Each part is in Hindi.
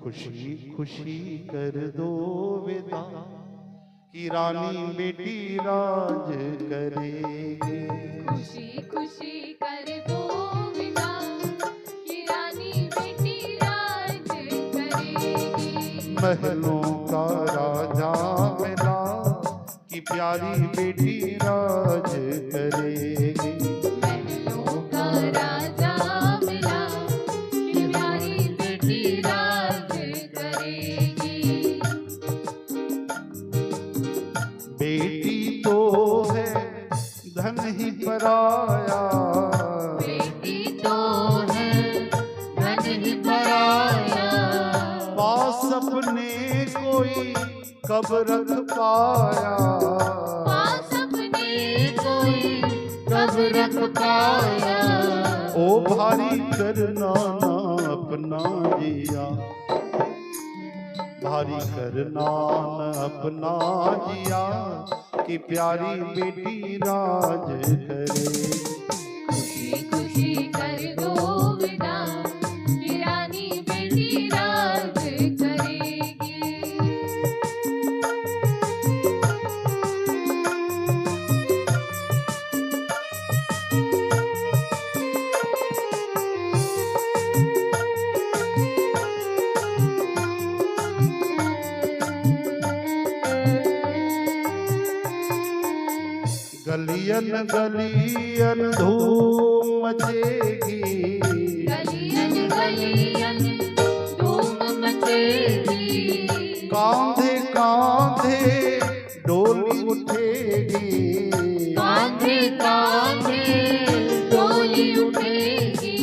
खुशी खुशी कर दो विदा कि रानी बेटी राज करेगी। खुशी खुशी कर दो विदा कि रानी बेटी राज करेगी। महलों का राजा मिला कि प्यारी बेटी राज करेगी। महलों का राजा मिला कि प्यारी बेटी राज करेगी। बेटी तो है धन ही पराया, बेटी तो है धन ही पराया। पास अपने कोई कब रख पाया, पास अपने कोई कब रख पाया। ओ भारी करना ना अपना जिया, भारी करना न अपना जिया कि प्यारी बेटी राज करे। खुशी खुशी कर दो विदा कि रानी बेटी राज करेगी। गलियन गलियन धूम मचेगी, गलियन गलियन धूम मचेगी। कांधे कांधे डोली उठेगी, कांधे कांधे डोली उठेगी।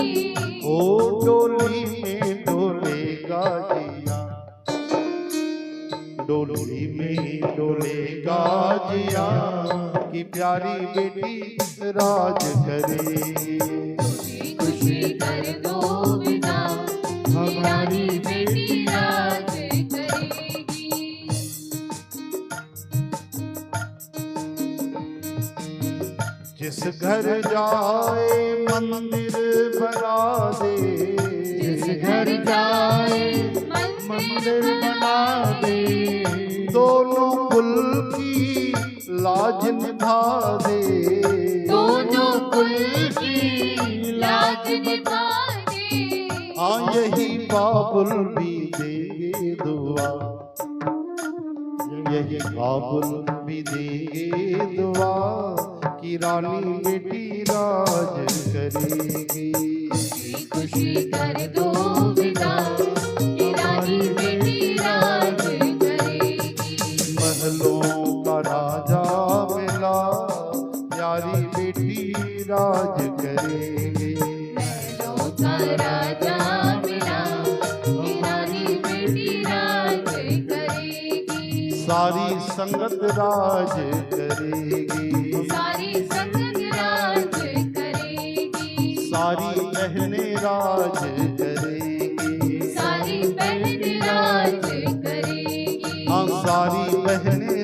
ओ डोली में डोलेगा जिया, डोली में डोलेगा जिया कि प्यारी बेटी राज करेगी। खुशी खुशी कर दो विदा कि रानी बेटी राज करेगी। जिस घर जाए मंदिर बना दे, जिस घर जाए मंदिर बना दे। दोनों कुल की लाज निभा दे, दोनों कुल की लाज निभा दे। हाँ यही बाबुल भी देंगे दुआ, यही बाबुल भी देंगे दुआ कि रानी बेटी राज करेगी। खुशी खुशी कर दो विदा कि रानी बेटी राज करेगी। महलों का राजा मिला प्यारी बेटी राज करेगी। महलों का राजा मिला कि रानी बेटी राज करेगी। सारी संगत राज करेगी, सारी संगत राज करेगी। सारी बहनें राज करेगी, सारी बहनें राज करेगी। हाँ सारी बहनें